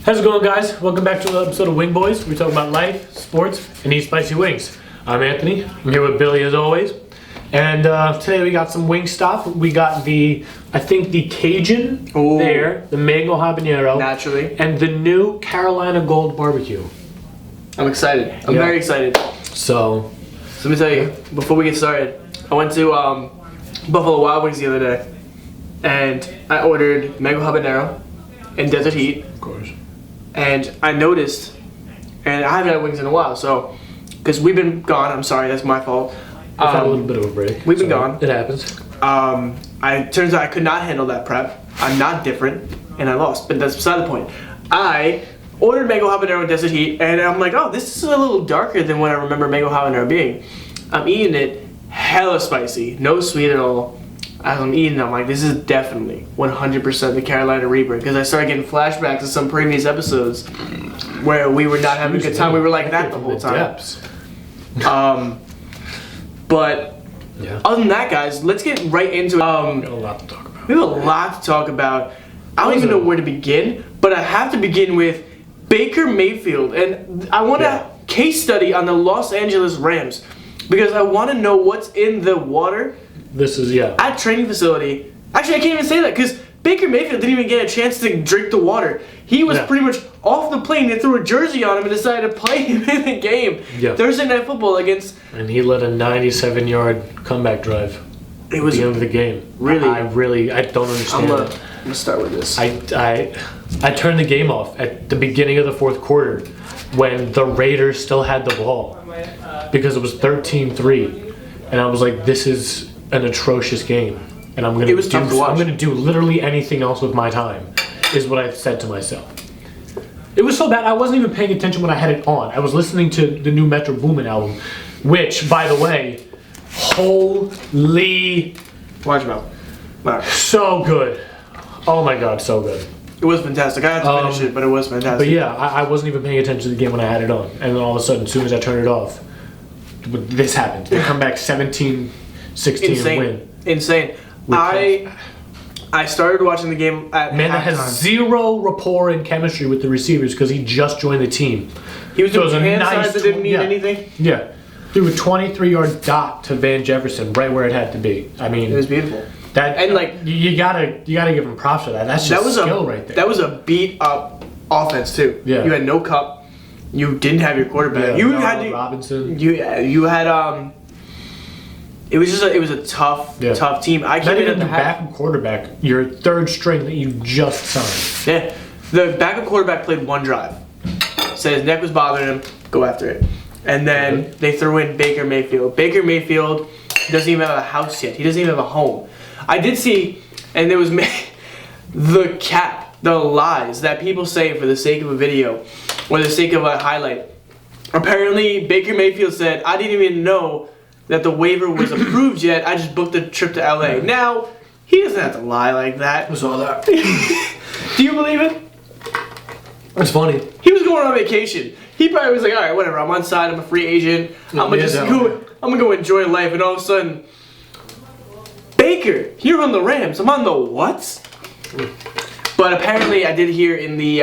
How's it going, guys? Welcome back to another episode of Wingboys. We talk about life, sports, and eat spicy wings. I'm Anthony. I'm here with Billy as always. And today we got some wing stuff. We got the Cajun there, the mango habanero. Naturally. And the new Carolina Gold barbecue. I'm excited. I'm very excited. So let me tell you, before we get started, I went to Buffalo Wild Wings the other day. And I ordered mango habanero and desert heat. of course. And I noticed, and I haven't had wings in a while, so, because we've been gone, I'm sorry, that's my fault. We've had a little bit of a break. We've been gone. It happens. Turns out I could not handle that prep. I'm not different, and I lost, but that's beside the point. I ordered mango habanero and desert heat, and I'm like, oh, this is a little darker than what I remember mango habanero being. I'm eating it hella spicy, no sweet at all. As I'm eating, I'm like, this is definitely 100% the Carolina Reaper, because I started getting flashbacks to some previous episodes where we were not having a good time. We were like that the whole time. But other than that, guys, let's get right into it. We got a lot to talk about. We have a lot to talk about. I don't even know where to begin, but I have to begin with Baker Mayfield, and I want a case study on the Los Angeles Rams, because I want to know what's in the water. This is, at training facility. Actually, I can't even say that because Baker Mayfield didn't even get a chance to drink the water. He was pretty much off the plane. They threw a jersey on him and decided to play him in the game. Thursday Night Football against... And he led a 97-yard comeback drive. It was at the end of the game. Really? I don't understand. I'm gonna start with this. I turned the game off at the beginning of the fourth quarter when the Raiders still had the ball because it was 13-3. And I was like, this is an atrocious game, and I'm gonna do literally anything else with my time, is what I said to myself. It was so bad I wasn't even paying attention when I had it on. I was listening to the new Metro Boomin album, which, by the way, holy, watch him out. So good. Oh my god, so good. It was fantastic. I had to finish it, but it was fantastic. But yeah, I wasn't even paying attention to the game when I had it on, and then all of a sudden, as soon as I turned it off, this happened. They come back 17-16 and win. Insane. I started watching the game at that has zero rapport and chemistry with the receivers because he just joined the team. He was doing hand signs that didn't mean anything. Yeah. Threw a 23-yard dot to Van Jefferson right where it had to be. I mean, it was beautiful. You gotta give him props for that. That's just skill right there. That was a beat up offense too. Yeah. You had no cup. You didn't have your quarterback. You had Robinson. You had It was a tough team. I can't even the backup quarterback, your third string that you just signed. Yeah, the backup quarterback played one drive. Said his neck was bothering him. Go after it. And then they threw in Baker Mayfield. Baker Mayfield doesn't even have a house yet. He doesn't even have a home. I did see, and there was the lies that people say for the sake of a video or the sake of a highlight. Apparently, Baker Mayfield said, I didn't even know that the waiver was approved yet. I just booked a trip to LA. Now, he doesn't have to lie like that. I saw that. Do you believe it? It's funny. He was going on vacation. He probably was like, all right, whatever. I'm on side. I'm a free agent. I'm gonna go enjoy life. And all of a sudden, Baker, you're on the Rams. I'm on the what? But apparently, I did hear in the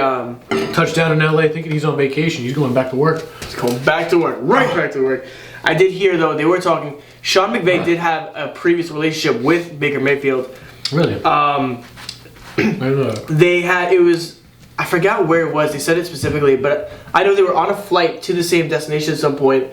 touchdown in LA, thinking he's on vacation. He's going back to work. He's going back to work. Back to work. I did hear, though, they were talking. Sean McVay did have a previous relationship with Baker Mayfield. Really? I don't know. They had, I forgot where it was. They said it specifically, but I know they were on a flight to the same destination at some point,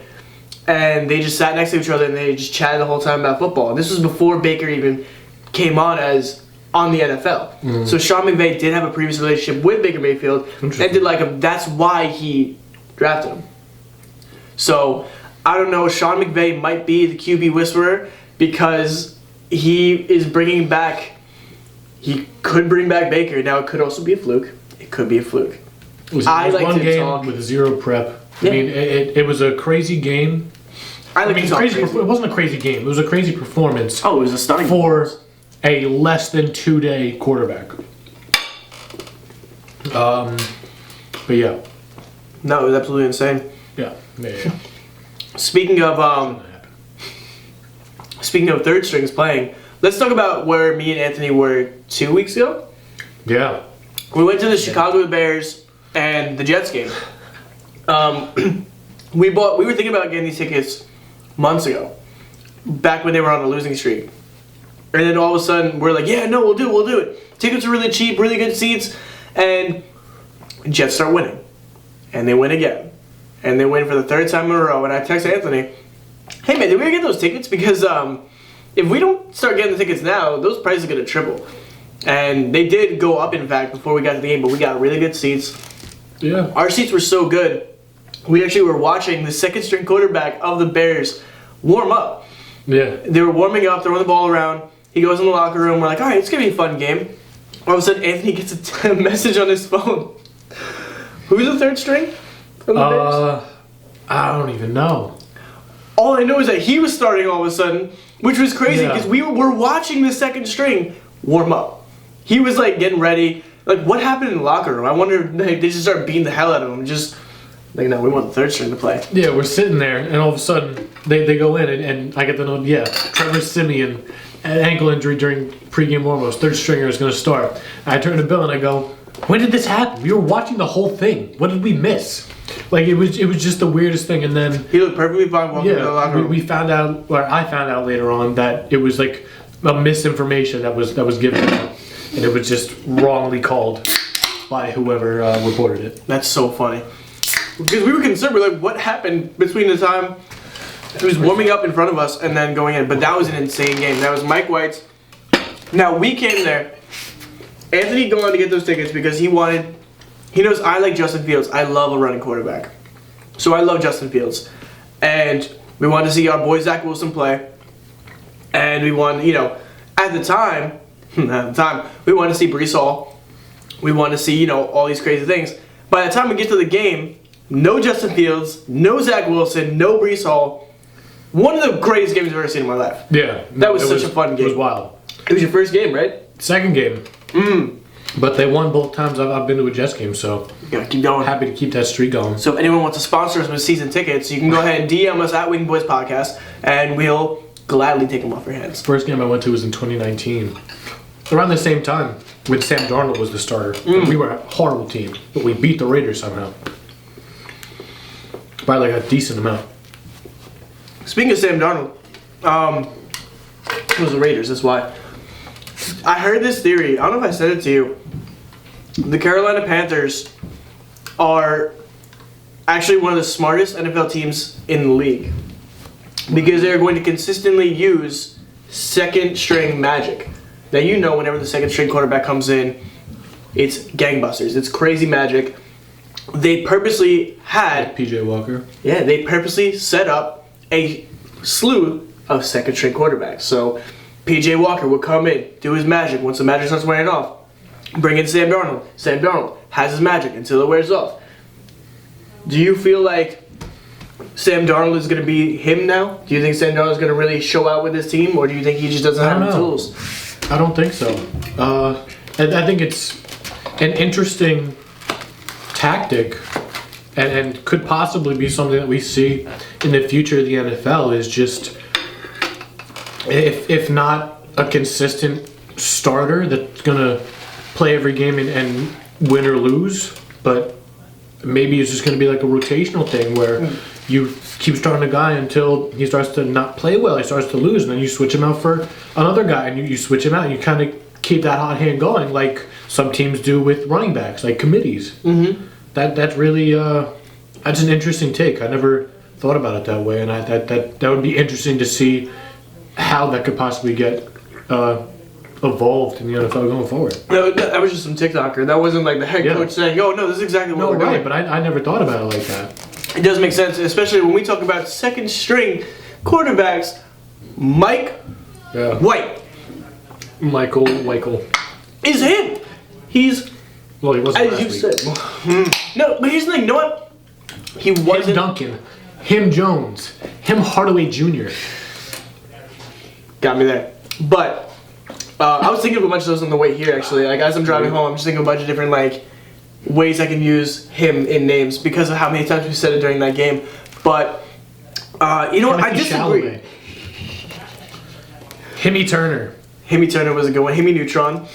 and they just sat next to each other and they just chatted the whole time about football. And this was before Baker even came on the NFL. Mm-hmm. So Sean McVay did have a previous relationship with Baker Mayfield and did like him. That's why he drafted him. So I don't know. Sean McVay might be the QB whisperer because he is bringing back. He could bring back Baker. Now it could also be a fluke. It could be a fluke. It was one game with zero prep. Yeah. I mean, it was a crazy game. Crazy. It wasn't a crazy game. It was a crazy performance. Oh, it was a stunning for a less than 2-day quarterback. But yeah. No, it was absolutely insane. Yeah. Speaking of third strings playing, let's talk about where me and Anthony were 2 weeks ago. Yeah. We went to the Chicago Bears and the Jets game. We were thinking about getting these tickets months ago, back when they were on a losing streak. And then all of a sudden, we're like, yeah, no, we'll do it. Tickets are really cheap, really good seats, and Jets start winning. And they win again. And they win for the third time in a row. And I text Anthony, hey man, did we get those tickets? Because if we don't start getting the tickets now, those prices are going to triple. And they did go up, in fact, before we got to the game, but we got really good seats. Yeah. Our seats were so good, we actually were watching the second string quarterback of the Bears warm up. Yeah. They were warming up, throwing the ball around. He goes in the locker room. We're like, all right, it's going to be a fun game. All of a sudden, Anthony gets a message on his phone. Who's the third string from the Bears? I don't even know. All I know is that he was starting all of a sudden, which was crazy because we were watching the second string warm up. He was like getting ready. Like, what happened in the locker room? I wonder if they just started beating the hell out of him. Just like, no, we want the third string to play. Yeah, we're sitting there, and all of a sudden they go in, and I get to know, Trevor Siemian, an ankle injury during pregame warm-ups, third stringer is going to start. And I turn to Bill and I go, when did this happen? We were watching the whole thing. What did we miss? Like, it was just the weirdest thing. And then he looked perfectly fine walking into the locker room. We found out, or I found out later on, that it was like a misinformation that was given out, and it was just wrongly called by whoever reported it. That's so funny. Because we were concerned, we're like, what happened between the time he was warming up in front of us and then going in? But that was an insane game. That was Mike White's. Now, we came there. Anthony going to get those tickets because he knows I like Justin Fields. I love a running quarterback. So I love Justin Fields. And we wanted to see our boy Zach Wilson play. And we wanted, at the time, we wanted to see Breece Hall. We wanted to see, all these crazy things. By the time we get to the game, no Justin Fields, no Zach Wilson, no Breece Hall. One of the greatest games I've ever seen in my life. Yeah. That was such a fun game. It was wild. It was your first game, right? Second game. But they won both times I've been to a Jets game, so yeah, keep going. Happy to keep that streak going. So if anyone wants to sponsor us with season tickets, you can go ahead and DM us at Wingboys Podcast, and we'll gladly take them off your hands. First game I went to was in 2019. Around the same time, when Sam Darnold was the starter. We were a horrible team, but we beat the Raiders somehow. By like a decent amount. Speaking of Sam Darnold, it was the Raiders, that's why. I heard this theory, I don't know if I said it to you. The Carolina Panthers are actually one of the smartest NFL teams in the league. Because they're going to consistently use second string magic. Now whenever the second string quarterback comes in, it's gangbusters. It's crazy magic. They purposely had... Like PJ Walker. Yeah, they purposely set up a slew of second string quarterbacks. So PJ Walker would come in, do his magic. Once the magic starts wearing off, bring in Sam Darnold. Sam Darnold has his magic until it wears off. Do you feel like Sam Darnold is going to be him now? Do you think Sam Darnold is going to really show out with his team, or do you think he just doesn't have the tools? I don't think so. I think it's an interesting tactic, and could possibly be something that we see in the future of the NFL. Is just if not a consistent starter that's gonna play every game and win or lose, but maybe it's just gonna be like a rotational thing where you keep starting a guy until he starts to not play well, he starts to lose, and then you switch him out for another guy, and you switch him out, and you kind of keep that hot hand going, like some teams do with running backs, like committees. That's really that's an interesting take. I never thought about it that way, and that would be interesting to see how that could possibly get evolved in the NFL going forward. No, that was just some TikToker. That wasn't like the head coach saying, "Oh no, this is exactly what we're doing." But I never thought about it like that. It does make sense, especially when we talk about second string quarterbacks. Mike White. Michael Weichel. Is him. He's... Well, he wasn't as last you week. said. No, but here's the thing. You know what? He wasn't... Him Duncan. Him Jones. Him Hardaway Jr. Got me there. But I was thinking of a bunch of those on the way here, actually. Like, as I'm driving home, I'm just thinking of a bunch of different, ways I can use him in names because of how many times we said it during that game. But, you know what? I disagree. Himmy Turner. Himmy Turner was a good one. Himmy Neutron.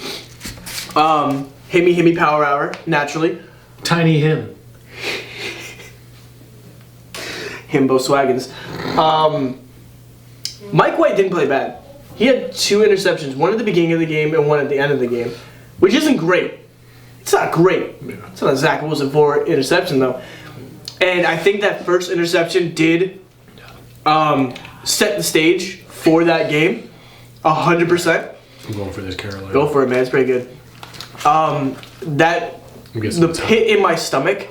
Himmy Power Hour, naturally. Tiny him. Himbo Swaggins. Mike White didn't play bad. He had 2 interceptions, one at the beginning of the game and one at the end of the game, which isn't great. It's not great. It's not a Zach Wilson 4 interception, though. And I think that first interception did set the stage for that game, 100%. I'm going for this, Carolina. Go for it, man. It's pretty good. The pit in my stomach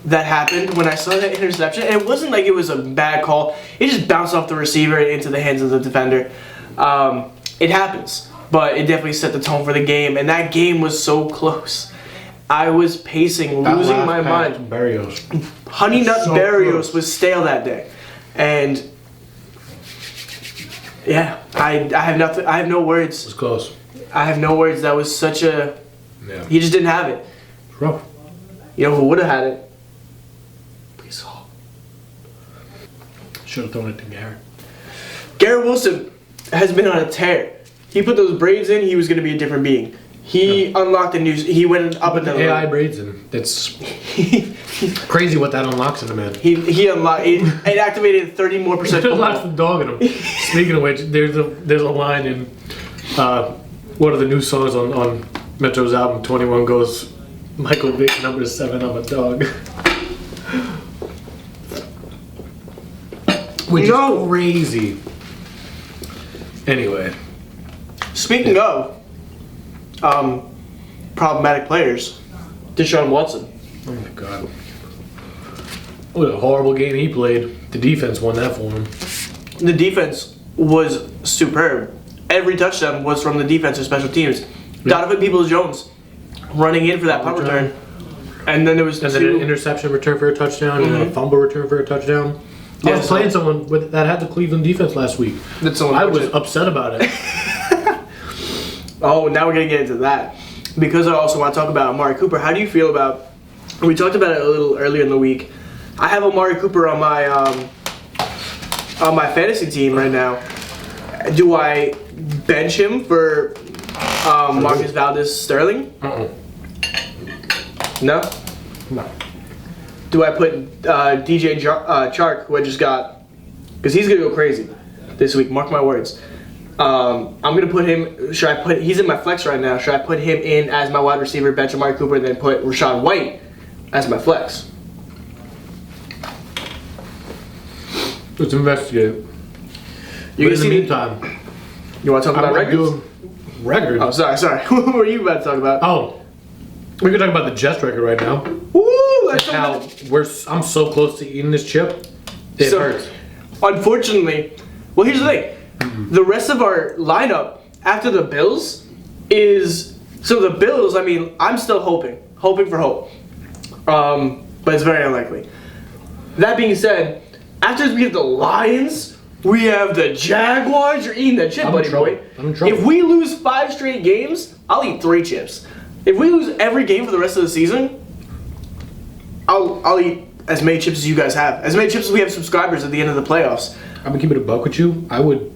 that happened when I saw that interception, and it wasn't like it was a bad call. It just bounced off the receiver and into the hands of the defender. It happens, but it definitely set the tone for the game, and that game was so close. I was pacing, losing my mind. Barrios. Honey Nut Barrios was stale that day, and yeah, I have nothing. I have no words. It was close. I have no words. That was such a. Yeah. He just didn't have it. Rough. You know who would have had it? Please. Should have thrown it to Garrett. Garrett Wilson has been on a tear. He put those braids in. He was going to be a different being. He unlocked a new. He went up and down. AI braids in. It's crazy what that unlocks in a man. He unlocked. It activated 30% more. It unlocks the dog in him. Speaking of which, there's a line in one of the new songs on Metro's album. 21 goes, Michael Vick #7. I'm a dog. Which is crazy. Anyway, speaking of problematic players, Deshaun Watson. Oh my God. What a horrible game he played. The defense won that for him. The defense was superb. Every touchdown was from the defensive special teams. Donovan Peoples-Jones running in for that punt return. And then there was then an interception return for a touchdown and then a fumble return for a touchdown. I was playing someone that had the Cleveland defense last week. I was upset about it. Oh, now we're going to get into that. Because I also want to talk about Amari Cooper. How do you feel about... We talked about it a little earlier in the week. I have Amari Cooper on my fantasy team right now. Do I bench him for Marcus Valdez-Sterling? No? No. Do I put DJ Chark, who I just got, because he's going to go crazy this week, mark my words. I'm going to put him, he's in my flex right now, should I put him in as my wide receiver, bench Amari Cooper, and then put Rachaad White as my flex? Let's investigate. You in the meantime, you want to talk about records? Record? Oh, sorry. What were you about to talk about? Oh, we could talk about the Jets record right now. Woo! How I'm so close to eating this chip. It hurts. Unfortunately, well, here's the thing. The rest of our lineup after the Bills is... So the Bills, I mean, I'm still hoping for hope. But it's very unlikely. That being said, after we have the Lions, we have the Jaguars. You're eating that chip, buddy boy. I'm in trouble. If we lose 5 straight games, I'll eat 3 chips. If we lose every game for the rest of the season, I'll eat as many chips as you guys have. As many chips as we have subscribers at the end of the playoffs. I'm gonna keep it a buck with you. I would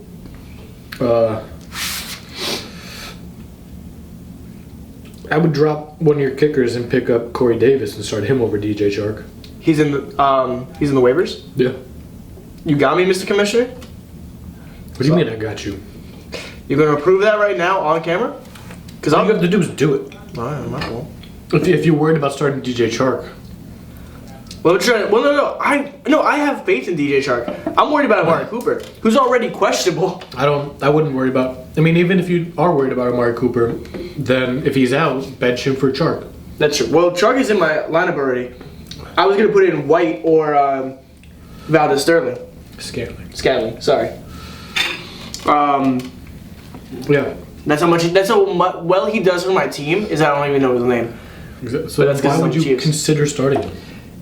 drop one of your kickers and pick up Corey Davis and start him over DJ Chark. He's in the waivers? Yeah. You got me, Mr. Commissioner? What do you mean I got you? You're gonna approve that right now on camera? Because All you have to do is do it. Alright, my fault. If you're worried about starting DJ Chark. Well, no. I have faith in DJ Chark. I'm worried about Amari Cooper, who's already questionable. I wouldn't worry about... I mean, even if you are worried about Amari Cooper, then if he's out, bench him for Chark. That's true. Well, Chark is in my lineup already. I was going to put in White or Valdez-Sterling. Scantling, sorry. Yeah. That's how well he does for my team, is I don't even know his name. So that's why would you consider starting him?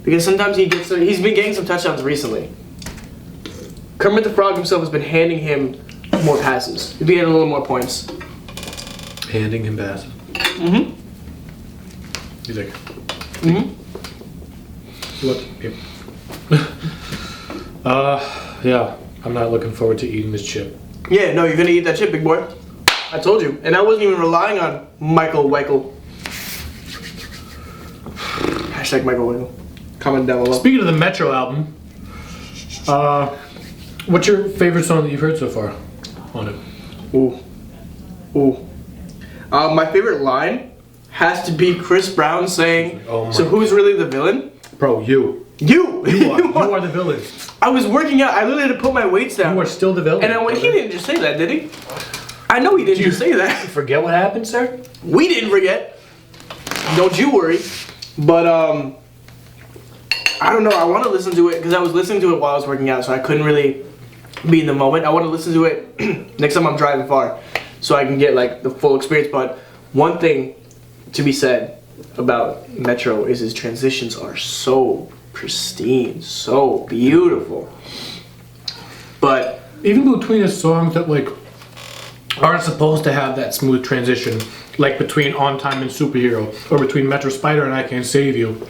Because sometimes he's been getting some touchdowns recently. Kermit the Frog himself has been handing him more passes. He's been getting a little more points. Handing him passes. Mm-hmm. You think? Mm-hmm. What? Yeah. I'm not looking forward to eating this chip. Yeah, no, you're gonna eat that chip, big boy. I told you. And I wasn't even relying on Michael Weichel. Hashtag Michael Wingle. Comment down below. Speaking of the Metro album, what's your favorite song that you've heard so far on it? Ooh. My favorite line has to be Chris Brown saying, "So who's really the villain?" Bro, you. You You are the villain. I was working out. I literally had to put my weights down. You are still the villain. And I went, he didn't just say that, did he? I know he didn't just say that. Forget what happened, sir? We didn't forget. Don't you worry. But, I don't know. I want to listen to it because I was listening to it while I was working out, so I couldn't really be in the moment. I want to listen to it next time I'm driving far so I can get, like, the full experience. But one thing to be said about Metro is his transitions are so pristine, so beautiful. But even between his songs that like aren't supposed to have that smooth transition, like between On Time and Superhero, or between Metro Spider and I Can't Save You,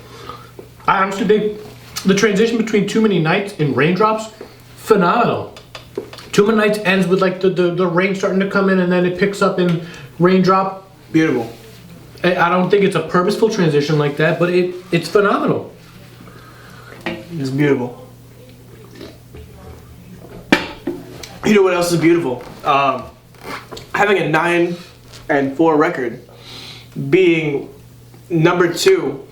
I honestly think the transition between Too Many Nights and Raindrops, phenomenal. Too Many Nights ends with like the rain starting to come in and then it picks up in Raindrop. beautiful. I don't think it's a purposeful transition like that, but it's phenomenal. It's beautiful. You know what else is beautiful? Having a 9-4 record, being number 2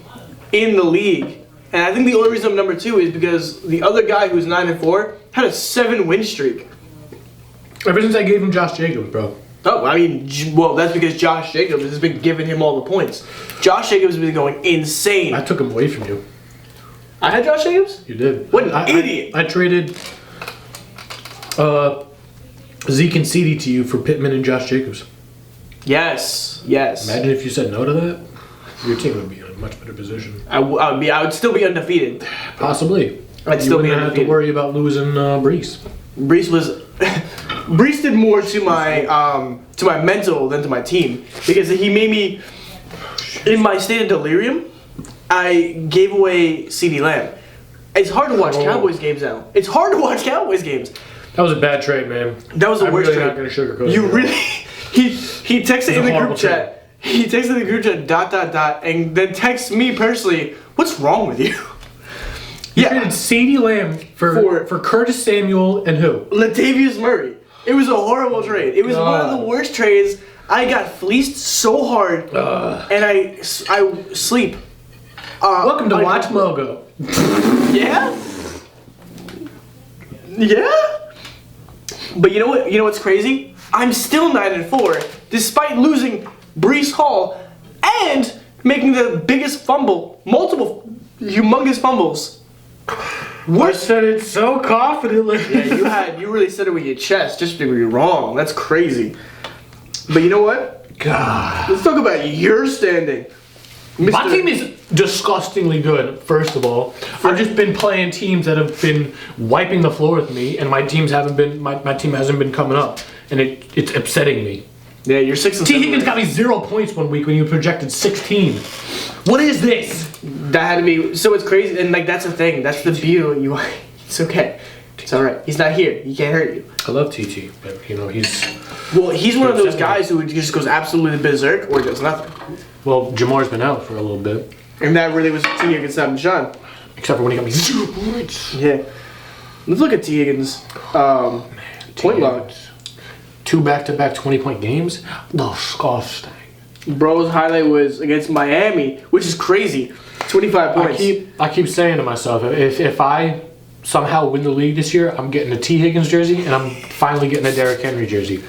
in the league, and I think the only reason I'm number 2 is because the other guy who's 9-4 had a 7-win streak. Ever since I gave him Josh Jacobs, bro. Oh, I mean, well, that's because Josh Jacobs has been giving him all the points. Josh Jacobs has been going insane. I took him away from you. I had Josh Jacobs? You did. What an idiot. I traded Zeke and CD to you for Pittman and Josh Jacobs. Yes. Imagine if you said no to that. Your team would be in a much better position. I would still be undefeated. Possibly. I'd still be wouldn't have to undefeated. worry about losing Brees. Brees was Brees did more to my mental than to my team because he made me in my state of delirium. I gave away CeeDee Lamb. It's hard to watch Cowboys games now. It's hard to watch Cowboys games. That was a bad trade, man. That was the worst really trade. not going to sugarcoat You it. really he texted in the group chat. He texted in the group chat ... and then texts me personally. What's wrong with you? You traded CeeDee Lamb for Curtis Samuel and who? Latavius Murray. It was a horrible trade. It was one of the worst trades. I got fleeced so hard, and I sleep. Welcome to Watch Mogo. Yeah. But you know what? You know what's crazy? I'm still 9-4, despite losing Brees Hall and making the biggest fumble, multiple humongous fumbles. I said it so confidently. Yeah, you really said it with your chest, just to be wrong. That's crazy. But you know what? God. Let's talk about your standing. My team is disgustingly good, first of all. I've just been playing teams that have been wiping the floor with me, and my team hasn't been coming up. And it's upsetting me. Yeah, you're 6 and 7. T. Higgins got me 0 points one week when you projected 16. What is this? That had to be so. It's crazy, and like that's the thing. That's the beauty. It's okay. It's all right. He's not here. He can't hurt you. I love TT, but you know he's one of those guys who just goes absolutely berserk or does nothing. Well, Jamar's been out for a little bit, and that really was T. Higgins stopping Sean. except for when he got me 0 points. Yeah. Let's look at T. Higgins. Point log. 2 back-to-back 20-point games. Disgusting. Bro's highlight was against Miami, which is crazy. 25 points. I keep saying to myself, if I somehow win the league this year, I'm getting a T. Higgins jersey, and I'm finally getting a Derrick Henry jersey.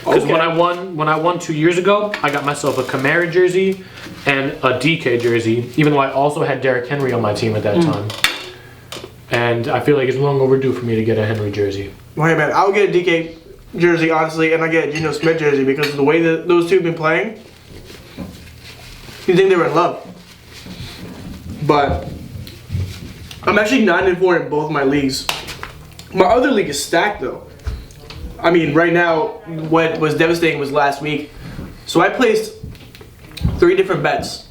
Because when I won 2 years ago, I got myself a Kamara jersey and a DK jersey, even though I also had Derrick Henry on my team at that time. And I feel like it's long overdue for me to get a Henry jersey. Wait a minute. I would get a DK jersey, honestly, and I get a Geno Smith jersey because of the way that those two have been playing. You think they were in love. But I'm actually 9-4 in both my leagues. My other league is stacked, though. I mean, right now, what was devastating was last week. So I placed 3 different bets.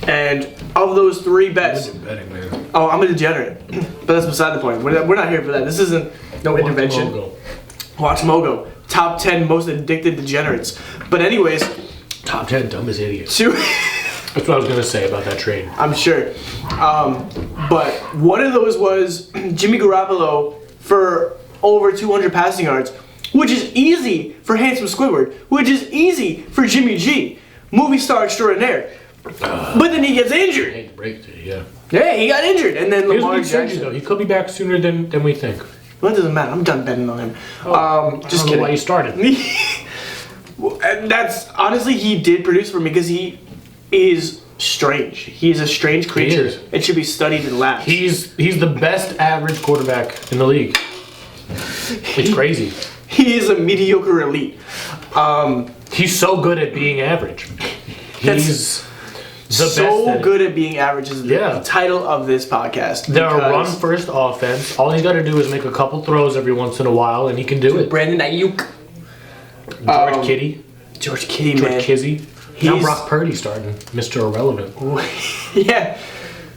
And of those 3 bets... Betting, man. Oh, I'm a degenerate. But that's beside the point. We're not here for that. This isn't no intervention. Watch Mogo. Top 10 most addicted degenerates. But anyways... Top 10 dumbest idiots. That's what I was going to say about that trade. I'm sure. But one of those was Jimmy Garoppolo for over 200 passing yards, which is easy for Handsome Squidward, which is easy for Jimmy G, movie star extraordinaire. But then he gets injured. I hate to break it to you, yeah. Yeah, he got injured, and then Here's Lamar the surgery, Jackson. though. He could be back sooner than we think. Well, it doesn't matter. I'm done betting on him. Just Just I don't know kidding. why you started. And that's honestly, he did produce for me because he is strange. He is a strange creature. is. It should be studied in labs. He's the best average quarterback in the league. It's crazy. He is a mediocre elite. He's so good at being average. He's the best So at it. good at being average is the title of this podcast. They're a because run-first offense. All he's got to do is make a couple throws every once in a while, and he can do it. Brandon Ayuk. George Kitty. George Kitty, George man. Kizzy. Now He's- Brock Purdy starting. Mr. Irrelevant. Yeah.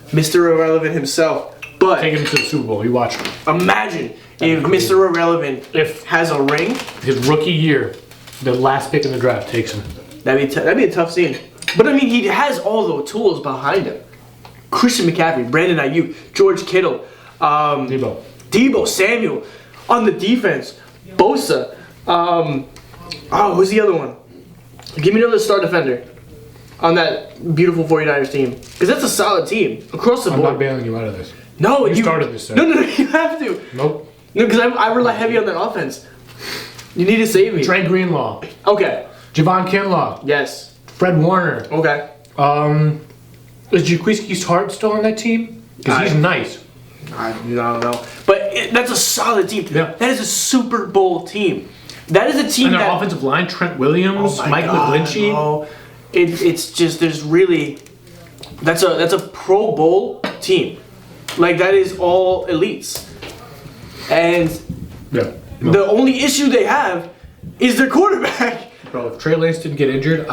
Mr. Irrelevant himself. But Take him to the Super Bowl. You watch. imagine if Mr. Irrelevant has a ring. His rookie year, the last pick in the draft takes him. That'd be a tough scene. But I mean, he has all the tools behind him. Christian McCaffrey, Brandon Ayuk, George Kittle, Debo Samuel on the defense, Bosa. Who's the other one? Give me another star defender on that beautiful 49ers team, because that's a solid team across the I'm board. not bailing you out of this. No, You started this, sir. No, you have to. Nope. No, because I rely heavy on that offense. You need to save me. Trey Greenlaw. Okay. Javon Kinlaw. Yes. Fred Warner. Okay. Is Jaquiski's heart still on that team? Because he's nice. I don't know. But that's a solid team. Yeah. That is a Super Bowl team. That is a team And their that... offensive line, Trent Williams, Oh my Mike God, McGlinchey. no. It's just, there's really... That's a Pro Bowl team. Like, that is all elites. And Yeah. the only issue they have is their quarterback. Bro, if Trey Lance didn't get injured,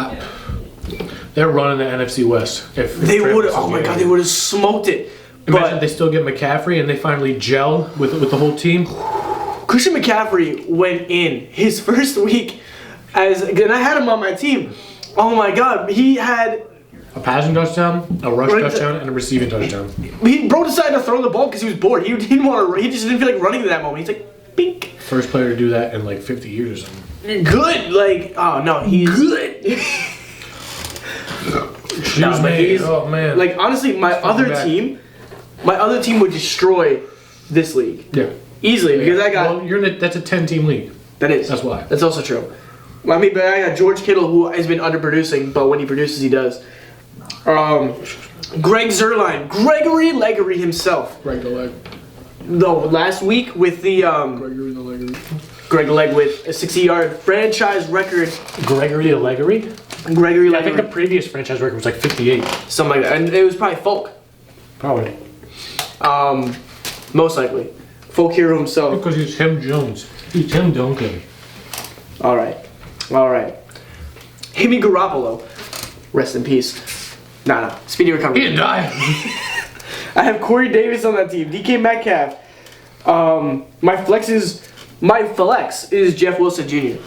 they're running the NFC West. If They Trey would Lance have... Oh doesn't my get God, they injured. would have smoked it. Imagine But they still get McCaffrey and they finally gel with the whole team. Christian McCaffrey went in his first week and I had him on my team. Oh my God, he had... A passing touchdown, a rush touchdown, and a receiving touchdown. Bro decided to throw the ball because he was bored. He didn't want to. He just didn't feel like running at that moment. He's like, bink. First player to do that in like 50 years or something. Good. Like, oh no, he's good. Excuse me. Oh man. Like honestly, my other team would destroy this league yeah. easily because I got. Well, that's a 10-team league. That is. That's why. That's also true. I mean, but I got George Kittle who has been underproducing, but when he produces, he does. Greg Zuerlein, Gregory Leggery himself. Greg the leg. No, last week with the Gregory the leg. Greg Leg with a 60-yard franchise record. Gregory the Leggery? Gregory I think the Leggery, previous franchise record was like 58. something like that, and it was probably Folk. Probably. Most likely, Folk hero himself. Because he's Tim Jones. He's Tim Duncan. All right. Jimmy Garoppolo, rest in peace. Nah, speedy He recovery. didn't die. I have Corey Davis on that team. DK Metcalf. My flex is Jeff Wilson Jr.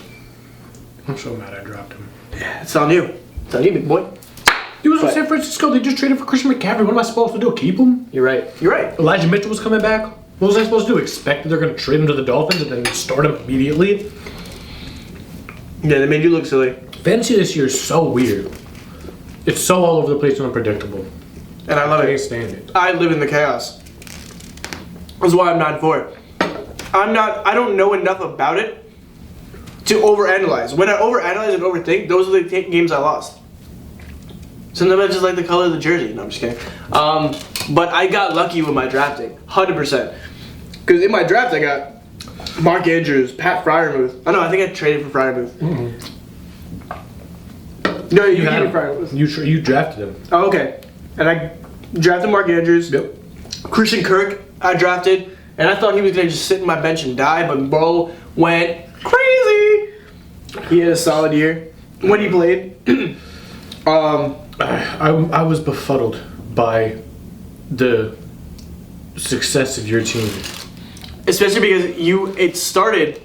I'm so mad I dropped him. It's on you. It's on you, big boy. He was in But- San Francisco. They just traded for Christian McCaffrey. What am I supposed to do? Keep him? You're right. Elijah Mitchell was coming back. What was I supposed to do? Expect that they're going to trade him to the Dolphins and then start him immediately? Yeah, they made you look silly. Fantasy this year is so weird. It's so all over the place and unpredictable. And I love I can't it. stand it. I live in the chaos. That's why I'm not for it. I don't know enough about it to overanalyze. When I overanalyze and overthink, those are the games I lost. Sometimes I just like the color of the jersey. No, I'm just kidding. But I got lucky with my drafting, 100%. Because in my draft, I got Mark Andrews, Pat Fryermuth. I think I traded for Fryermuth. Mm-hmm. No, you gave me Fryermuth. You drafted him. Oh, okay. And I drafted Mark Andrews. Yep. Christian Kirk, I drafted. And I thought he was going to just sit in my bench and die, but bro went crazy. He had a solid year when he played. I was befuddled by the success of your team. Especially because it started,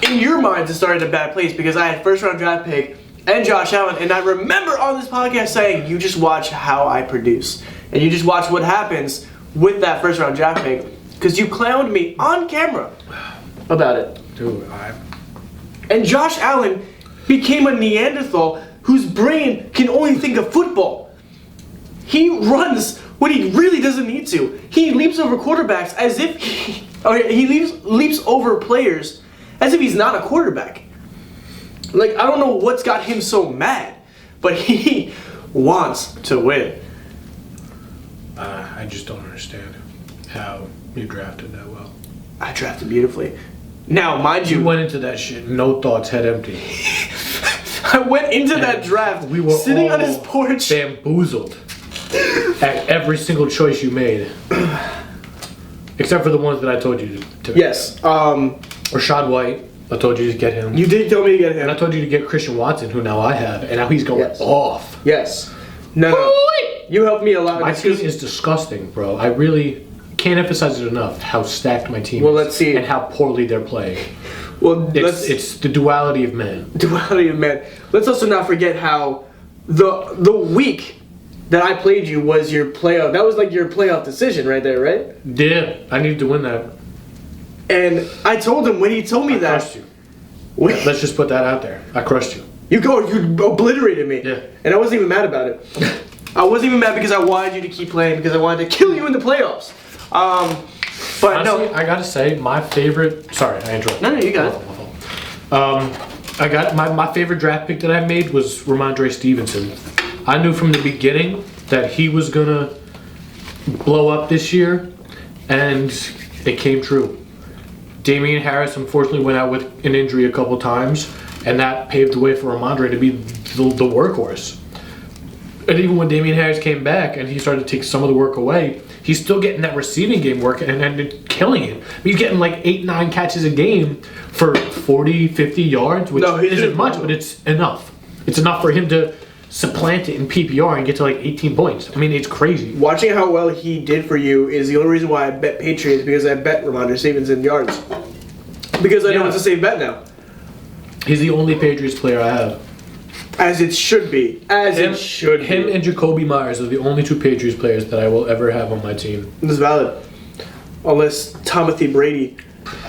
in your minds, it started in a bad place because I had first round draft pick and Josh Allen. And I remember on this podcast saying, you just watch how I produce. And you just watch what happens with that first round draft pick. Because you clowned me on camera about it. Dude, And Josh Allen became a Neanderthal whose brain can only think of football. He runs when he really doesn't need to. He leaps over quarterbacks as if he leaps over players as if he's not a quarterback. Like, I don't know what's got him so mad, but he wants to win. I just don't understand how you drafted that well. I drafted beautifully. Now, mind you, You went into that shit, no thoughts, head empty. I went into that draft We were sitting all on his porch. bamboozled at every single choice you made. Except for the ones that I told you to. Yes. Rashad White, I told you to get him. You did tell me to get him. And I told you to get Christian Watson, who now I have, and now he's going Yes. off. Yes. No. You helped me a lot. My team is disgusting, bro. I really can't emphasize it enough how stacked my team is. Well, let's see. And how poorly they're playing. Well, It's the duality of man. duality of man. Let's also not forget how the week that I played you was your playoff. That was like your playoff decision right there, right? Yeah, I needed to win that. And I told him when he told me I that. crushed you. When, Let's just put that out there. I crushed you. you obliterated me. Yeah. And I wasn't even mad about it. I wasn't even mad because I wanted you to keep playing because I wanted to kill you in the playoffs. But Honestly, no. I gotta say, my favorite. Sorry, I interrupted. No, you got it. I got my favorite draft pick that I made was Ramondre Stevenson. I knew from the beginning that he was gonna blow up this year, and it came true. Damian Harris unfortunately went out with an injury a couple times, and that paved the way for Ramondre to be the workhorse. And even when Damian Harris came back and he started to take some of the work away, he's still getting that receiving game work and killing it. He's getting like 8-9 catches a game for 40, 50 yards, which No, he isn't didn't. much, but it's enough. It's enough for him to supplant it in PPR and get to like 18 points. I mean, it's crazy. Watching how well he did for you is the only reason why I bet Patriots, because I bet Ramondre Stevenson yards. Because I know Yeah. it's a safe bet now. He's the only Patriots player I have. As it should be. It should be. Him and Jacoby Myers are the only two Patriots players that I will ever have on my team. This is valid. Unless Timothy Brady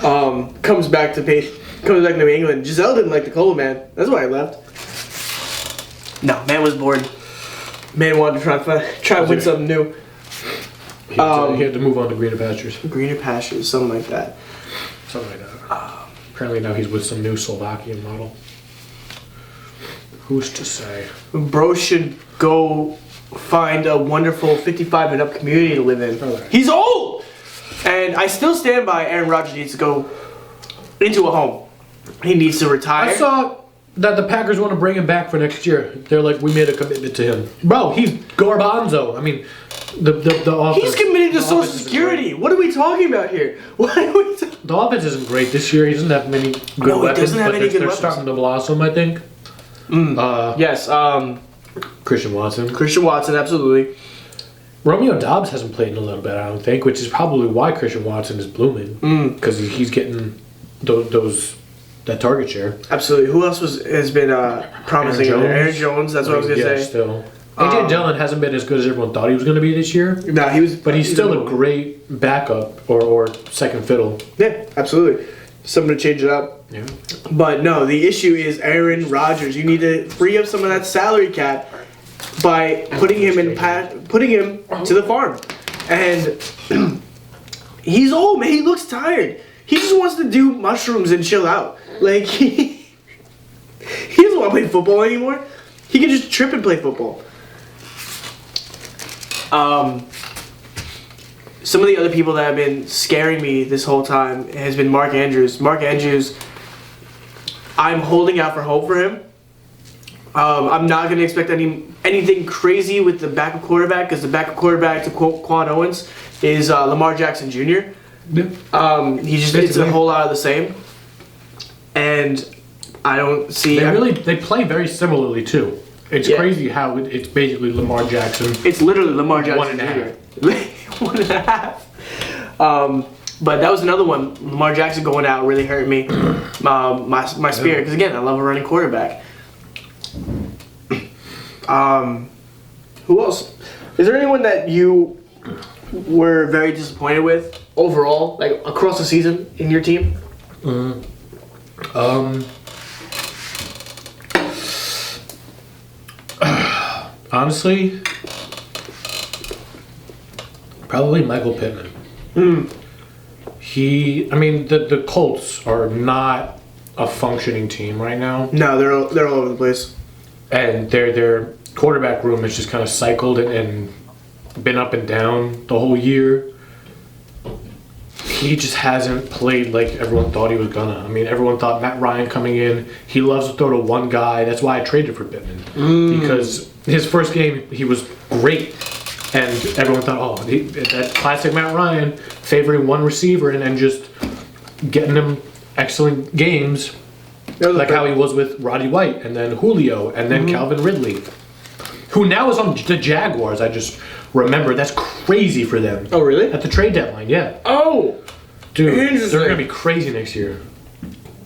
comes back to New England. Giselle didn't like the Cola, man. That's why I left. No, man was bored. Man wanted to try to win something new. He had to move on to greener pastures. Greener pastures, something like that. Something like that. Apparently now he's with some new Slovakian model. Who's to say? Bro should go find a wonderful 55 and up community to live in. Alright. He's old! And I still stand by Aaron Rodgers needs to go into a home. He needs to retire. I saw that the Packers want to bring him back for next year. They're like, we made a commitment to him. Bro, he's garbanzo. I mean, the offense. He's committed to the Social offense isn't Security. great. What are we talking about here? What are we talking? The offense isn't great this year. He doesn't have many good No, he weapons, doesn't have but any good they're weapons. starting to blossom, I think. Yes, Christian Watson. Christian Watson, absolutely. Romeo Dobbs hasn't played in a little bit, I don't think, which is probably why Christian Watson is blooming. Because he's getting that target share. Absolutely. Who else has been promising? Aaron Jones. Aaron Jones, that's what I was going to say. Still. AJ Dillon hasn't been as good as everyone thought he was going to be this year. No, he was. But he's still a great backup or second fiddle. Yeah, absolutely. Something to change it up. Yeah. But no, the issue is Aaron Rodgers. You need to free up some of that salary cap by putting him to the farm. And he's old, man. He looks tired. He just wants to do mushrooms and chill out. Like he doesn't want to play football anymore. He can just trip and play football. Some of the other people that have been scaring me this whole time has been Mark Andrews. Mark Andrews, I'm holding out for hope for him. I'm not going to expect anything crazy with the backup quarterback, because the backup quarterback, to quote Quan Owens, is Lamar Jackson Jr. Yeah. He just it's a whole lot of the same, and I don't see. They play very similarly too. It's crazy how it's basically Lamar Jackson. It's literally Lamar Jackson 1.5. Jr. 1.5. But that was another one. Lamar Jackson going out really hurt me, my spirit. Because again, I love a running quarterback. Who else? Is there anyone that you were very disappointed with overall, like across the season in your team? Honestly, probably Michael Pittman. The Colts are not a functioning team right now, No, they're all over the place. and their quarterback room has just kind of cycled and been up and down the whole year. He just hasn't played like everyone thought he was gonna. I mean, everyone thought Matt Ryan coming in, he loves to throw to one guy. That's why I traded for Pittman. Because his first game, he was great. And everyone thought, that classic Matt Ryan, favoring one receiver and then just getting him excellent games. Like how he was with Roddy White, and then Julio, and then Calvin Ridley. Who now is on the Jaguars, I just remember. That's crazy for them. Oh, really? At the trade deadline, yeah. Oh! Dude, Interesting. they're going to be crazy next year.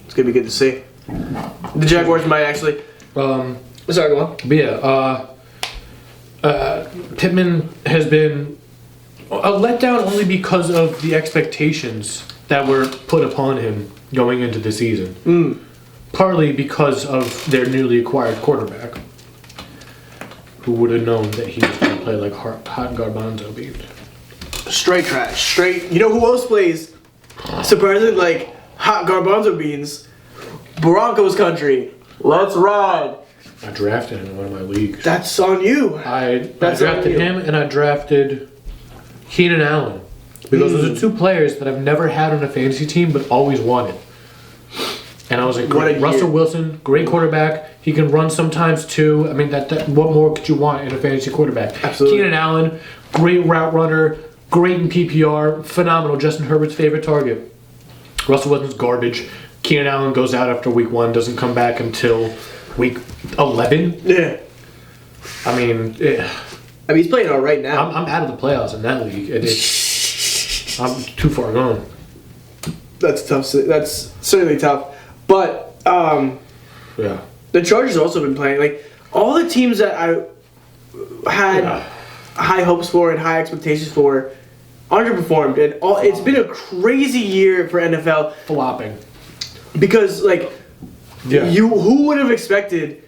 It's going to be good to see. The Jaguars might actually... Sorry, go on. But yeah, Pittman has been a letdown only because of the expectations that were put upon him going into the season. Partly because of their newly acquired quarterback. Who would have known that he was going to play like hot garbanzo beans? Straight trash. Straight... You know who else plays surprisingly like hot garbanzo beans? Broncos country. Let's ride. I drafted him in one of my leagues. That's on you. I drafted him and I drafted Keenan Allen. Because those are two players that I've never had on a fantasy team but always wanted. And I was like, What a great. Russell year. Wilson, great quarterback. He can run sometimes too. I mean, that what more could you want in a fantasy quarterback? Absolutely. Keenan Allen, great route runner, great in PPR, phenomenal. Justin Herbert's favorite target. Russell Wilson's garbage. Keenan Allen goes out after week 1, doesn't come back until week 11. Yeah. I mean, he's playing all right now. I'm out of the playoffs in that league. I'm too far gone. That's tough. That's certainly tough. But Yeah. the Chargers also been playing. Like all the teams that I had high hopes for and high expectations for underperformed, and it's been a crazy year for NFL Flopping. because like who would have expected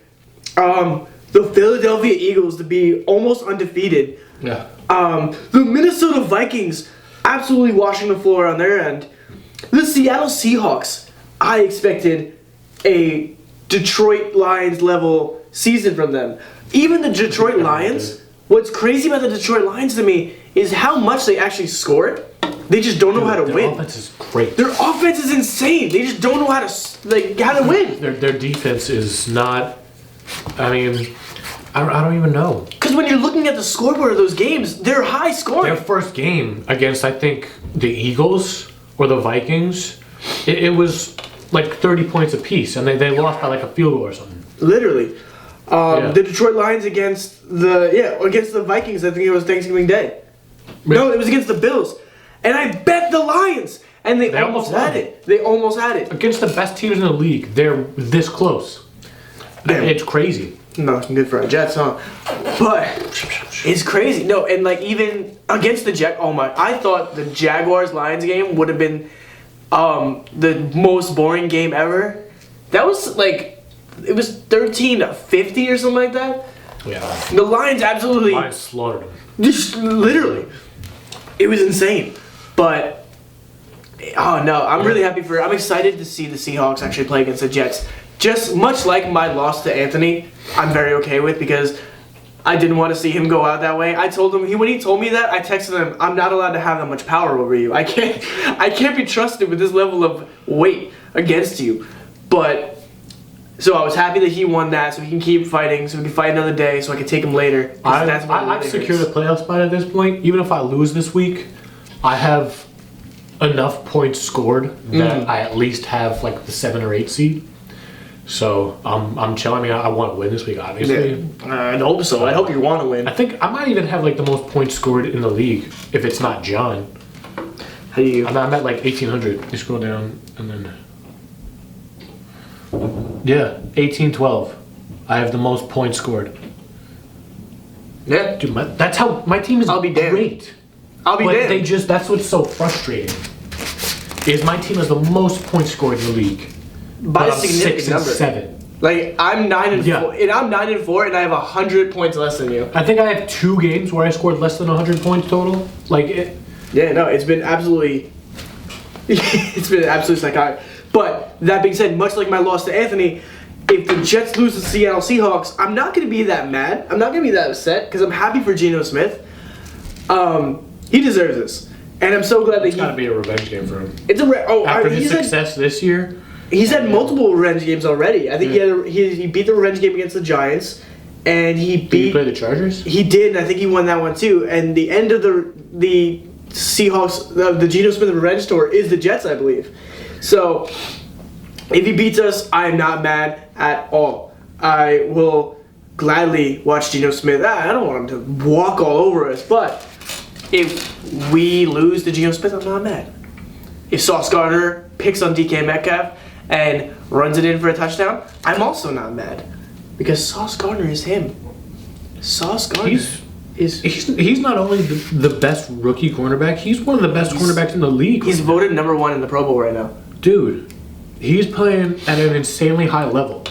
the Philadelphia Eagles to be almost undefeated? Yeah. The Minnesota Vikings absolutely washing the floor on their end. The Seattle Seahawks, I expected a Detroit Lions level season from them. Even the Detroit Lions, what's crazy about the Detroit Lions to me is how much they actually scored. They just don't know how to Their win. offense is great. Their offense is insane. They just don't know how to win. Their defense is not. I mean, I don't even know. Because when you're looking at the scoreboard of those games, they're high scoring. Their first game against, I think, the Eagles or the Vikings, it was like 30 points apiece, and they lost by like a field goal or something. Literally. The Detroit Lions against the Vikings, I think it was Thanksgiving Day. No, it was against the Bills. And I bet the Lions. And they almost had it. They almost had it. Against the best teams in the league, they're this close. Damn. It's crazy. No, it's good for our Jets, huh? But it's crazy. No, and like even against the Jets, I thought the Jaguars-Lions game would have been the most boring game ever. That was like, it was 13-50 or something like that. Yeah. The Lions absolutely... Lions slaughtered them. Just literally. It was insane. But, I'm really happy I'm excited to see the Seahawks actually play against the Jets. Just much like my loss to Anthony, I'm very okay with because I didn't want to see him go out that way. I told him, when he told me that, I texted him, I'm not allowed to have that much power over you. I can't be trusted with this level of weight against you. But, so I was happy that he won that so he can keep fighting, so we can fight another day, so I can take him later. I've secured a playoff spot at this point. Even if I lose this week, I have enough points scored that I at least have like the 7 or 8 seed. So I'm chilling. I mean, I want to win this week, obviously. Yeah. I hope so. I hope you want to win. I think I might even have like the most points scored in the league if it's not John. How do you? I'm at like 1,800. You scroll down and then 1812. I have the most points scored Yeah. Dude, that's how my team is I'll be damned. great. I'll be But damned. that's what's so frustrating. Is my team has the most points scored in the league. By but a I'm significant 6 number. and 7. Like, I'm 9-4, Yeah. and I'm 9-4, and I have 100 points less than you. I think I have 2 games where I scored less than 100 points total. Yeah, no, it's been absolutely psychotic. But that being said, much like my loss to Anthony, if the Jets lose to the Seattle Seahawks, I'm not going to be that mad. I'm not going to be that upset because I'm happy for Geno Smith. He deserves this, and I'm so glad that it's got to be a revenge game for him. It's a After his success this year. He's had multiple revenge games already. I think he beat the revenge game against the Giants, and Did he play the Chargers? He did, and I think he won that one too. And the end of the Seahawks, the Geno Smith revenge tour is the Jets, I believe. So if he beats us, I am not mad at all. I will gladly watch Geno Smith. I don't want him to walk all over us, but if we lose to Geno Smith, I'm not mad. If Sauce Gardner picks on DK Metcalf and runs it in for a touchdown, I'm also not mad. Because Sauce Gardner is him. Sauce Gardner He's not only the best rookie cornerback, he's one of the best cornerbacks in the league. He's voted number 1 in the Pro Bowl right now. Dude, he's playing at an insanely high level.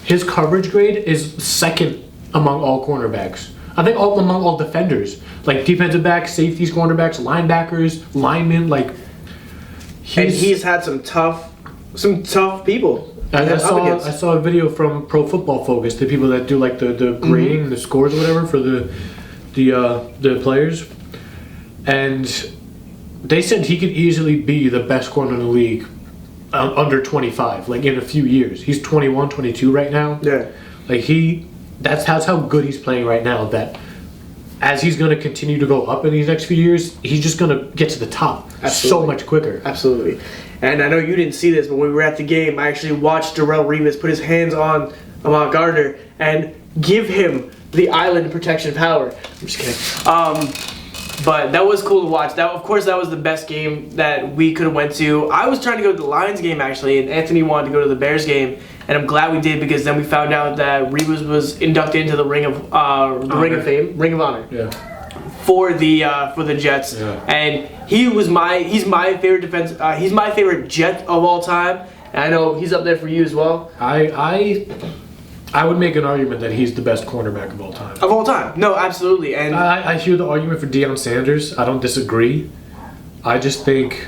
His coverage grade is second among all cornerbacks. I think among all defenders. Like defensive backs, safeties, cornerbacks, linebackers, linemen, and he's had some tough people. I saw a video from Pro Football Focus, the people that do like the grading, the scores or whatever for the players, and they said he could easily be the best corner in the league under 25, like in a few years. He's 21, 22 right now. Yeah. Like that's how good he's playing right now, that as he's going to continue to go up in these next few years, he's just going to get to the top so much quicker. Absolutely. And I know you didn't see this, but when we were at the game, I actually watched Darrelle Revis put his hands on Ahmad Gardner and give him the island protection power. I'm just kidding. But that was cool to watch. Of course, that was the best game that we could have went to. I was trying to go to the Lions game, actually, and Anthony wanted to go to the Bears game. And I'm glad we did, because then we found out that Revis was inducted into the Ring of Fame, Ring of Honor. Yeah. For the Jets, and he's my favorite defense. He's my favorite Jet of all time, and I know he's up there for you as well. I would make an argument that he's the best cornerback of all time. Of all time, no, absolutely. And I hear the argument for Deion Sanders. I don't disagree. I just think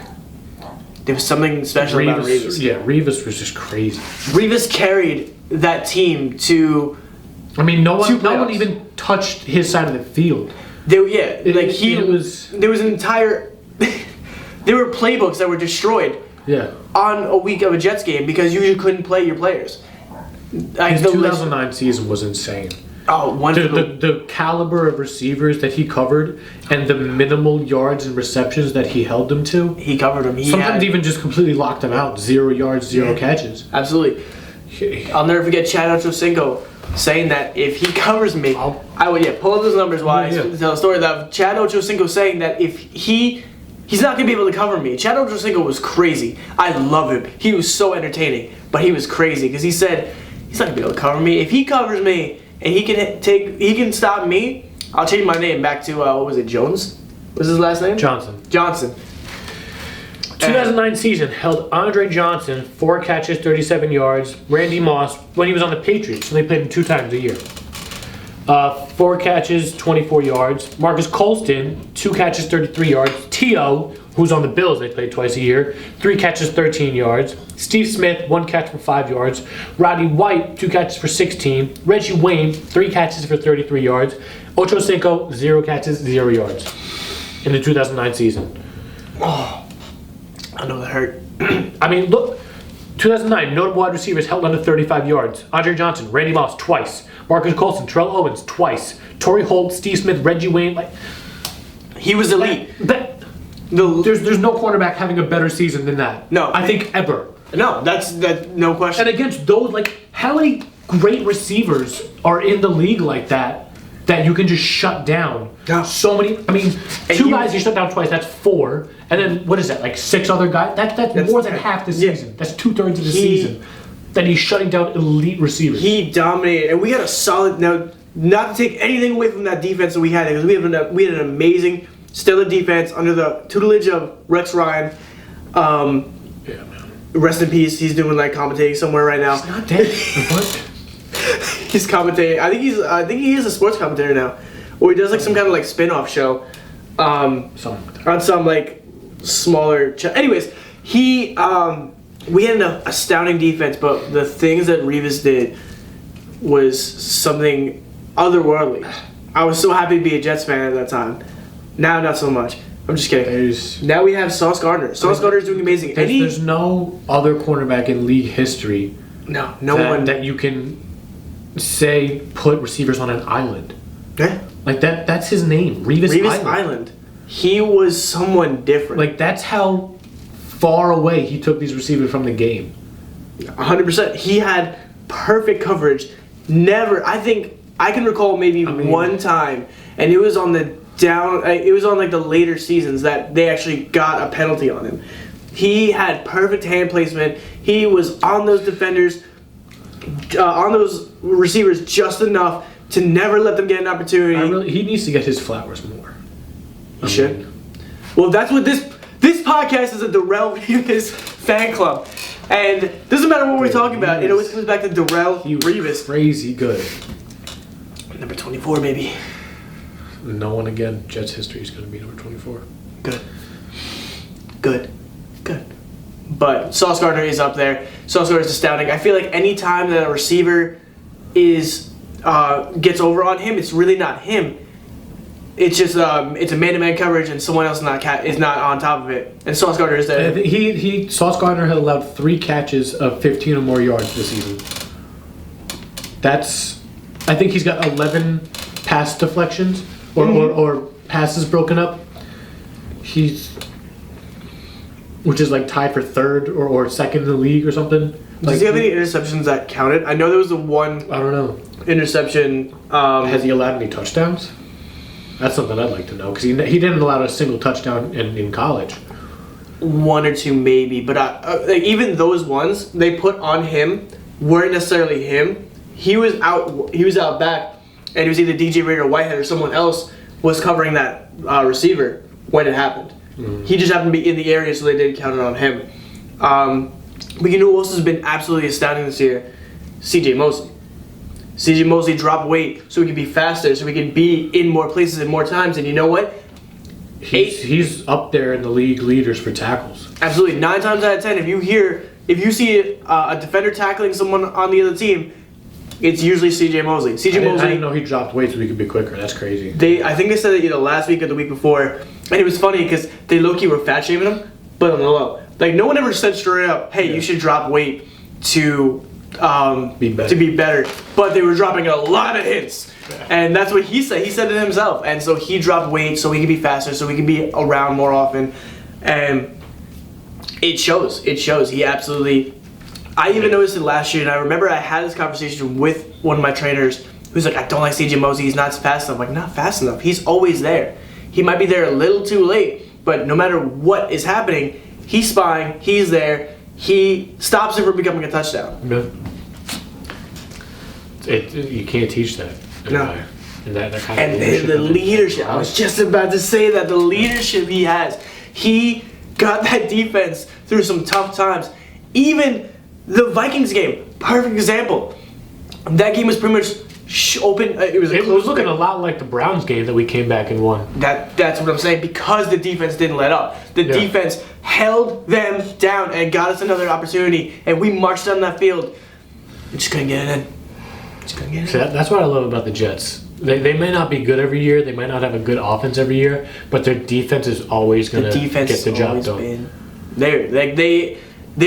there was something special about Revis. Yeah, Revis was just crazy. Revis carried that team to. I mean, no one even touched his side of the field. There was an entire. There were playbooks that were destroyed. Yeah. On a week of a Jets game because you couldn't play your players. His 2009 season was insane. Oh, wonderful. The caliber of receivers that he covered and the minimal yards and receptions that he held them to. He covered them. Sometimes even just completely locked them out. 0 yards, 0 catches. Absolutely. I'll never forget Chad Ochocinco saying that if he covers me, I would pull up those numbers while I tell a story that Chad Ochocinco saying that if he's not gonna be able to cover me. Chad Ochocinco was crazy. I love him. He was so entertaining, but he was crazy because he said he's not gonna be able to cover me. If he covers me and he can stop me, I'll change my name back to what was it, Jones? What's his last name? Johnson. 2009 season held Andre Johnson 4 catches, 37 yards. Randy Moss when he was on the Patriots, and they played him 2 times a year. 4 catches, 24 yards. Marcus Colston 2 catches, 33 yards. T.O., who's on the Bills, they played twice a year, 3 catches, 13 yards. Steve Smith 1 catch for 5 yards. Roddy White 2 catches for 16. Reggie Wayne 3 catches for 33 yards. Ochocinco 0 catches, 0 yards in the 2009 season. Oh. I know that hurt. I mean, look, 2009, notable wide receivers held under 35 yards. Andre Johnson, Randy Moss, twice. Marcus Colston, Terrell Owens, twice. Torrey Holt, Steve Smith, Reggie Wayne, he was elite. There's no cornerback having a better season than that. No. I think ever. No, that's no question. And against those, how many great receivers are in the league like that you can just shut down? Yeah. So many. I mean, 2 guys you shut down twice, that's 4. And then, what is that, 6 other guys? That's more than half the season. Yeah. That's 2/3 of the season. That he's shutting down elite receivers. He dominated. And we had a solid... Now, not to take anything away from that defense that we had, because we had an amazing, stellar defense under the tutelage of Rex Ryan. Yeah, man. Rest in peace. He's doing like commentating somewhere right now. He's not dead. What? He's commentating. I think he is a sports commentator now, or he does like some kind of like spin-off show. Something. On some like smaller. Anyways, we had an astounding defense, but the things that Revis did was something otherworldly. I was so happy to be a Jets fan at that time. Now, not so much. I'm just kidding. Now we have Sauce Gardner. Sauce Gardner is doing amazing. There's no other cornerback in league history. No one that you can say put receivers on an island. Yeah. Like that's his name, Revis Island. He was someone different. Like that's how far away he took these receivers from the game. 100%. He had perfect coverage. Never. I think I can recall maybe one time, and it was on the down. It was on like the later seasons that they actually got a penalty on him. He had perfect hand placement. He was on those defenders, on those receivers just enough to never let them get an opportunity. He needs to get his flowers more. He should. Well, that's what this podcast is, a Darrell Revis fan club. And doesn't matter what we're talking about, it always comes back to Darrell Revis. Crazy good. Number 24, baby. No one again. Jets history is going to be number 24. Good. But Sauce Gardner is up there. Sauce Gardner is astounding. I feel like any time that a receiver gets over on him, it's really not him. It's just it's a man-to-man coverage, and someone else is not on top of it. And Sauce Gardner is there. Sauce Gardner has allowed 3 catches of 15 or more yards this season. I think he's got 11 pass deflections or passes broken up. Which is like tied for 3rd or 2nd in the league or something. Does he have any interceptions that counted? I know there was the one. I don't know. Interception. Has he allowed any touchdowns? That's something I'd like to know, because he didn't allow a single touchdown in college. 1 or 2 maybe, but like even those ones they put on him weren't necessarily him. He was out back, and it was either DJ Reader or Whitehead or someone else was covering that receiver when it happened. Mm-hmm. He just happened to be in the area, so they did count it on him. But you know who else has been absolutely astounding this year? CJ Mosley. CJ Mosley dropped weight so he could be faster, so he could be in more places and more times. And you know what? He's up there in the league leaders for tackles. Absolutely. 9 times out of 10, if you see a defender tackling someone on the other team, it's usually CJ Mosley. I didn't know he dropped weight so he could be quicker. That's crazy. I think they said it either last week or the week before, and it was funny because they low-key were fat shaming him, but on the low. Like no one ever said straight up, "Hey, you should drop weight to be better." But they were dropping a lot of hints, and that's what he said. He said it himself, and so he dropped weight so he could be faster, so he could be around more often, and it shows. It shows. He absolutely. I even noticed it last year, and I remember I had this conversation with one of my trainers who's like, "I don't like CJ Mosley. He's not fast enough." I'm like, not fast enough. He's always there. He might be there a little too late, but no matter what is happening, he's spying. He's there. He stops it from becoming a touchdown. Yeah. You can't teach that. No. And that kind of the leadership. I was just about to say that. The leadership he has. He got that defense through some tough times. Even the Vikings game, perfect example. That game was pretty much open. It was looking a lot like the Browns game that we came back and won. That's what I'm saying, because the defense didn't let up. The defense held them down and got us another opportunity, and we marched down that field. We just couldn't get it in. So that's what I love about the Jets. They may not be good every year. They might not have a good offense every year, but their defense is always going to get the job done. They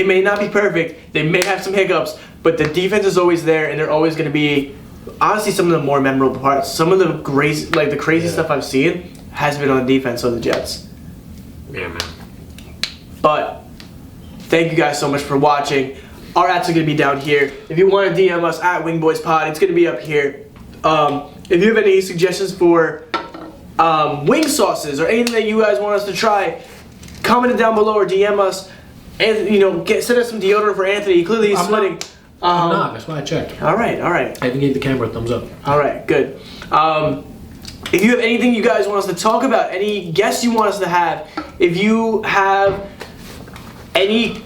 may not be perfect. They may have some hiccups, but the defense is always there, and they're always going to be, honestly, some of the more memorable parts. Some of the crazy stuff I've seen has been on the defense of the Jets. Yeah, man. But thank you guys so much for watching. Our ads are going to be down here. If you want to DM us at Wingboys Pod, it's going to be up here. If you have any suggestions for wing sauces or anything that you guys want us to try, comment it down below or DM us. And send us some deodorant for Anthony. Clearly he's sweating. I'm not. That's why I checked. All right. I even gave the camera a thumbs up. All right, good. If you have anything you guys want us to talk about, any guests you want us to have, if you have any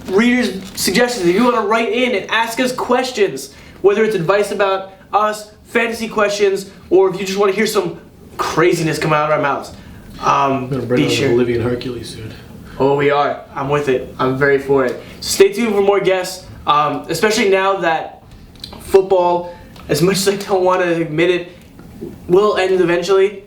readers' suggestions, if you want to write in and ask us questions, whether it's advice about us, fantasy questions, or if you just want to hear some craziness come out of our mouths, I'm gonna bring be on sure. Olivia and Hercules soon. Oh, we are. I'm with it. I'm very for it. So stay tuned for more guests, especially now that football, as much as I don't want to admit it, will end eventually.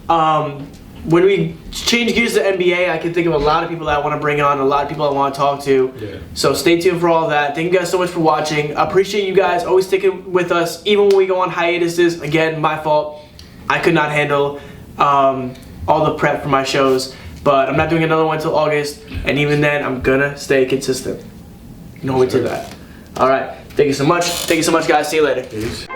When we change gears to NBA, I can think of a lot of people that I want to bring on, a lot of people I want to talk to. Yeah. So stay tuned for all that. Thank you guys so much for watching. I appreciate you guys always sticking with us, even when we go on hiatuses. Again, my fault. I could not handle all the prep for my shows, but I'm not doing another one until August, and even then, I'm gonna stay consistent. No way to that. All right. Thank you so much. Thank you so much, guys. See you later. Peace.